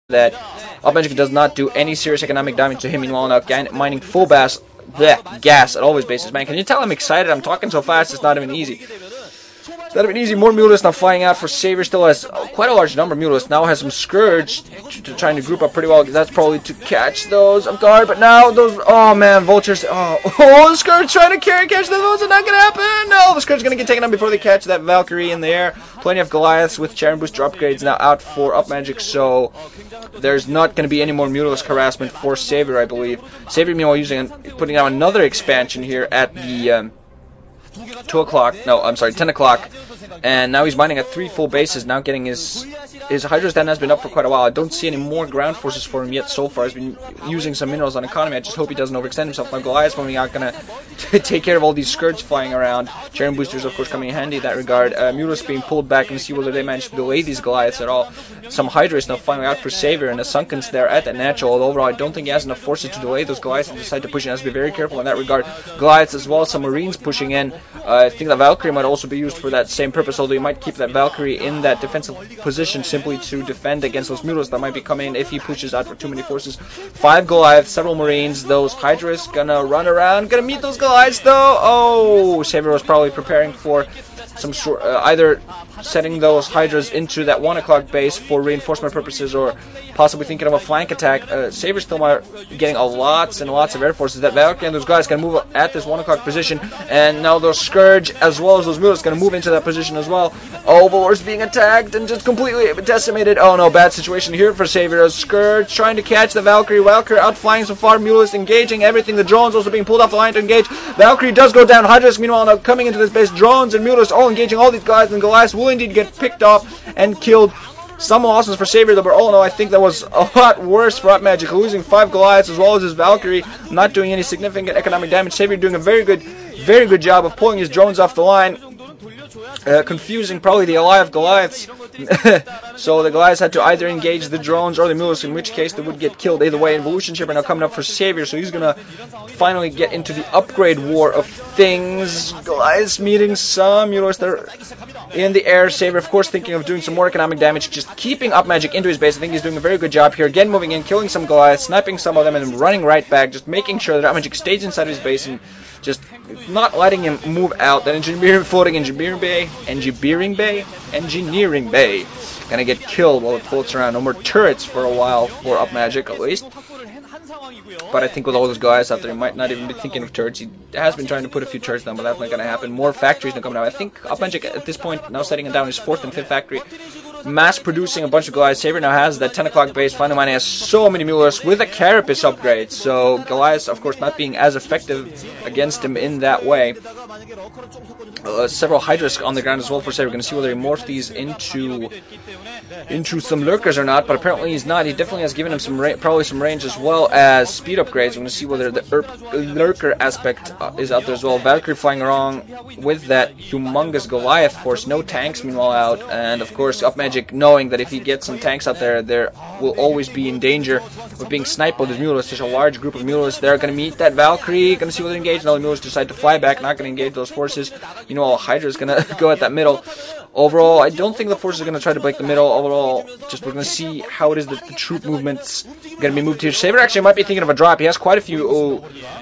that UpMagic does not do any serious economic damage to him. Meanwhile, now mining full gas at all his bases. Man, can you tell I'm excited? I'm talking so fast, it's not even easy. It's not even easy. More Mutas now flying out for sAviOr. Still has quite a large number of Mutas. Now has some Scourge trying to group up pretty well. That's probably to catch those off guard. But now those, oh man, Vultures. Oh, the Scourge trying to catch those. It's not going to happen. No, the Scourge is going to get taken out before they catch that Valkyrie in the air. Plenty of Goliaths with Terran booster upgrades now out for UpMagic. So there's not going to be any more Mutalisk harassment for sAviOr, I believe. sAviOr, meanwhile, putting out another expansion here at the 2 o'clock, no, I'm sorry, 10 o'clock, and now he's mining at 3 full bases, now getting his Hydra stand has been up for quite a while. I don't see any more ground forces for him yet so far. He's been using some minerals on economy. I just hope he doesn't overextend himself. Now Goliath's moving out, gonna take care of all these Scourge flying around. Terran boosters, of course, coming in handy in that regard. Mutas being pulled back, and see whether they manage to delay these Goliaths at all. Some Hydra is now flying out for sAviOr, and the Sunkens there at that natural. Although overall, I don't think he has enough forces to delay those Goliaths and decide to push in. He has to be very careful in that regard. Goliaths as well, some Marines pushing in. I think the Valkyrie might also be used for that same purpose, although you might keep that Valkyrie in that defensive position simply to defend against those Mutas that might be coming in if he pushes out for too many forces. 5 Goliaths, several Marines, those Hydras gonna run around, gonna meet those Goliaths though. Oh, sAviOr was probably preparing for some sort, either setting those Hydras into that 1 o'clock base for reinforcement purposes, or possibly thinking of a flank attack. sAviOr still getting lots and lots of air forces. That Valkyrie and those guys can move at this 1 o'clock position, and now those Scourge as well as those Mutas going to move into that position as well. Overlord's being attacked and just completely decimated. Oh no, bad situation here for sAviOr. Scourge trying to catch the Valkyrie. Valkyrie outflying so far. Mutas engaging everything. The drones also being pulled off the line to engage. Valkyrie does go down. Hydras meanwhile now coming into this base. Drones and Mutas all engaging all these guys, and Goliaths will indeed get picked off and killed. Some losses for sAviOr, but all in all, I think that was a lot worse for UpMagic, losing 5 Goliaths as well as his Valkyrie, not doing any significant economic damage. sAviOr doing a very good job of pulling his drones off the line, confusing probably the alive Goliaths. So the Goliaths had to either engage the drones or the Mutas, in which case they would get killed either way. Evolution Shipper now coming up for sAviOr, so he's gonna finally get into the upgrade war of things. Goliaths meeting some Mutas that are in the air. sAviOr, of course, thinking of doing some more economic damage, just keeping UpMagic into his base. I think he's doing a very good job here. Again, moving in, killing some Goliaths, sniping some of them, and then running right back, just making sure that UpMagic stays inside of his base and just not letting him move out. That floating engineering bay, gonna get killed while it floats around. No more turrets for a while for UpMagic, at least. But I think with all those guys out there, he might not even be thinking of turrets. He has been trying to put a few turrets down, but that's not going to happen. More factories now coming out. I think UpMagic at this point now setting down his 4th and 5th factory, mass producing a bunch of Goliaths. sAviOr now has that 10 o'clock base. Final Mine has so many Mulas with a Carapace upgrade, so Goliaths, of course, not being as effective against him in that way. Several Hydras on the ground as well for sAviOr. We're going to see whether he morphs these into some lurkers or not, but apparently he's not. He definitely has given him some probably some range as well as speed upgrades. We're going to see whether the lurker aspect is out there as well. Valkyrie flying around with that humongous Goliath force. No tanks meanwhile out, and of course UpMagic knowing that if he gets some tanks out there, there will always be in danger of being sniped by the Mutas. Such a large group of Mutas. They're going to meet that Valkyrie. Going to see whether they engage. Now the Mutas decide to fly back, not going to engage those forces. You know, Hydra is going to go at that middle. Overall, I don't think the forces are going to try to break the middle. Overall, just we're going to see how it is that the troop movements going to be moved here. sAviOr actually might be thinking of a drop. He has quite a few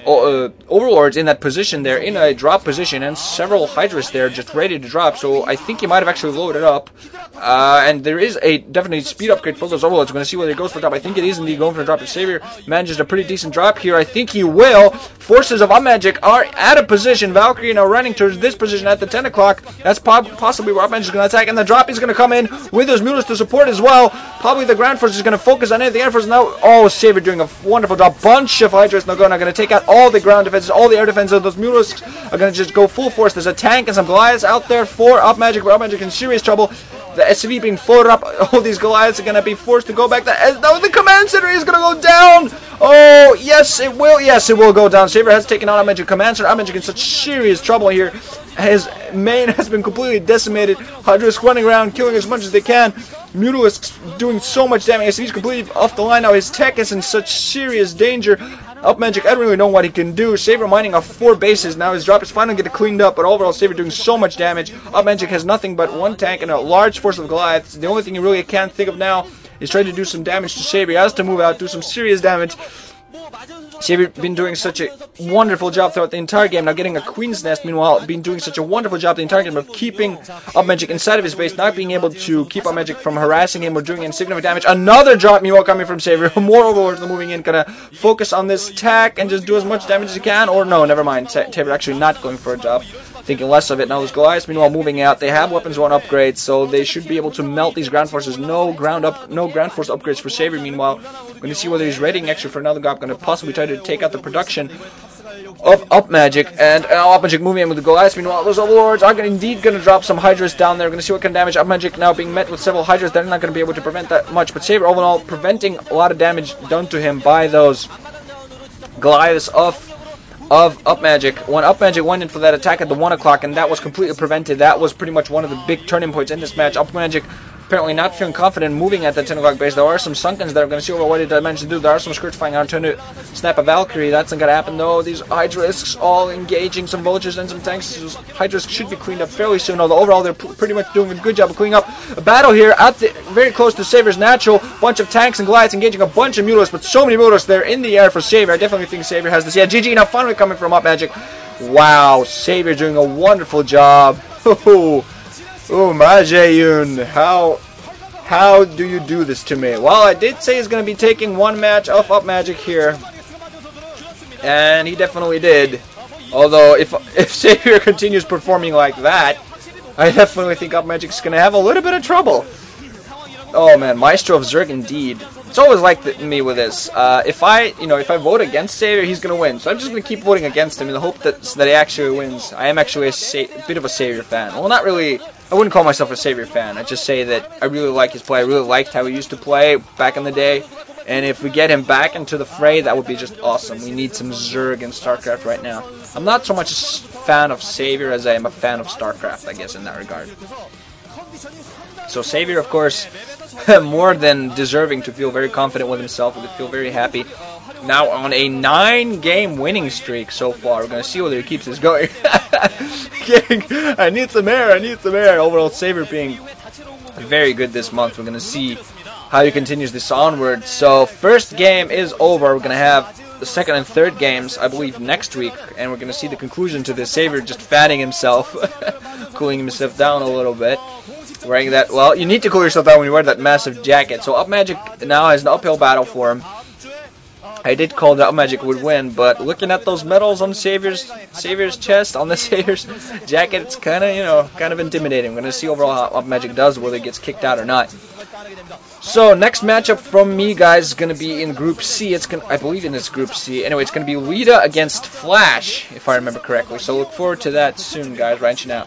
overlords in that position there, in a drop position, and several Hydras there just ready to drop. So I think he might have actually loaded up. And there is a definitely speed upgrade for those overlords. We're going to see whether he goes for a drop. I think it is indeed going for a drop. If sAviOr manages a pretty decent drop here, I think he will. Forces of UpMagic are at a position. Valkyrie now running towards this position at the 10 o'clock. That's possibly where UpMagic is going to attack, and the drop is going to come in with those Mutas to support as well. Probably the ground force is going to focus on anything. Air force now. Oh, sAviOr doing a wonderful job. Bunch of Hydras now going to take out all the ground defenses, all the air defenses. Those Mutas are going to just go full force. There's a tank and some Goliaths out there for UpMagic, but UpMagic in serious trouble. The SV being floated up. All these Goliaths are going to be forced to go back. No, the command center is going to go down. Oh, yes, it will. Yes, it will go down. sAviOr has taken out UpMagic command center. UpMagic in such serious trouble here. His main has been completely decimated. Hydras running around, killing as much as they can. Mutalisk doing so much damage. SV's completely off the line now. His tech is in such serious danger. UpMagic, I don't really know what he can do. sAviOr mining off 4 bases. Now his drop is finally getting cleaned up, but overall sAviOr doing so much damage. UpMagic has nothing but 1 tank and a large force of Goliaths. The only thing he really can't think of now He's trying to do some damage to sAviOr. He has to move out, do some serious damage. sAviOr been doing such a wonderful job throughout the entire game. Now getting a Queen's Nest, meanwhile, been doing such a wonderful job the entire game of keeping UpMagic inside of his base, not being able to keep UpMagic from harassing him or doing insignificant damage. Another drop, meanwhile, coming from sAviOr. More overlords moving in, gonna focus on this attack and just do as much damage as he can. Or no, never mind. sAviOr actually not going for a drop. Thinking less of it. Now those Goliaths, meanwhile, moving out. They have weapons 1 upgrades, so they should be able to melt these ground forces. No ground force upgrades for sAviOr. Meanwhile, going to see whether he's readying actually for another drop. Going to possibly try to take out the production of UpMagic, and UpMagic moving in with the Goliaths. Meanwhile, those overlords are indeed going to drop some Hydras down there. We're going to see what kind of damage. UpMagic now being met with several Hydras. They're not going to be able to prevent that much, but sAviOr overall preventing a lot of damage done to him by those Goliaths of UpMagic. When UpMagic went in for that attack at the 1 o'clock, and that was completely prevented. That was pretty much one of the big turning points in this match. UpMagic apparently not feeling confident moving at the 10 o'clock base. There are some Sunkens that are going to see what he managed to do. There are some Scourge flying out trying to snap a Valkyrie. That's not going to happen though. These Hydras all engaging some vultures and some tanks. Those Hydras should be cleaned up fairly soon. Although overall they're pretty much doing a good job of cleaning up a battle here at the very close to sAviOr's natural. Bunch of tanks and Goliaths engaging a bunch of Mutas, but so many Mutas there in the air for sAviOr. I definitely think sAviOr has this. Yeah, GG now finally coming from UpMagic. Wow, sAviOr doing a wonderful job. Oh, Majayun, how do you do this to me? Well, I did say he's going to be taking one match off UpMagic here, and he definitely did. Although, if sAviOr continues performing like that, I definitely think UpMagic's going to have a little bit of trouble. Oh man, Maestro of Zerg indeed. It's always like me with this. If I vote against sAviOr, he's going to win. So I'm just going to keep voting against him in the hope that he actually wins. I am actually a bit of a sAviOr fan. Well, not really. I wouldn't call myself a sAviOr fan. I just say that I really like his play. I really liked how he used to play back in the day. And if we get him back into the fray, that would be just awesome. We need some Zerg in StarCraft right now. I'm not so much a fan of sAviOr as I am a fan of StarCraft, I guess, in that regard. So sAviOr, of course, more than deserving to feel very confident with himself, to feel very happy. Now on a 9-game winning streak so far. We're going to see whether he keeps this going. I need some air, I need some air. Overall, sAviOr being very good this month. We're going to see how he continues this onward. So, first game is over. We're going to have the second and third games, I believe, next week. And we're going to see the conclusion to this. sAviOr just fanning himself, cooling himself down a little bit. Wearing that, well, you need to cool yourself down when you wear that massive jacket. So UpMagic now has an uphill battle for him. I did call that UpMagic would win, but looking at those medals on sAviOr's chest, on the sAviOr's jacket, it's kind of intimidating. We're going to see overall how UpMagic does, whether he gets kicked out or not. So next matchup from me, guys, is going to be in Group C. I believe in this Group C. Anyway, it's going to be Lita against Flash, if I remember correctly. So look forward to that soon, guys. Right now.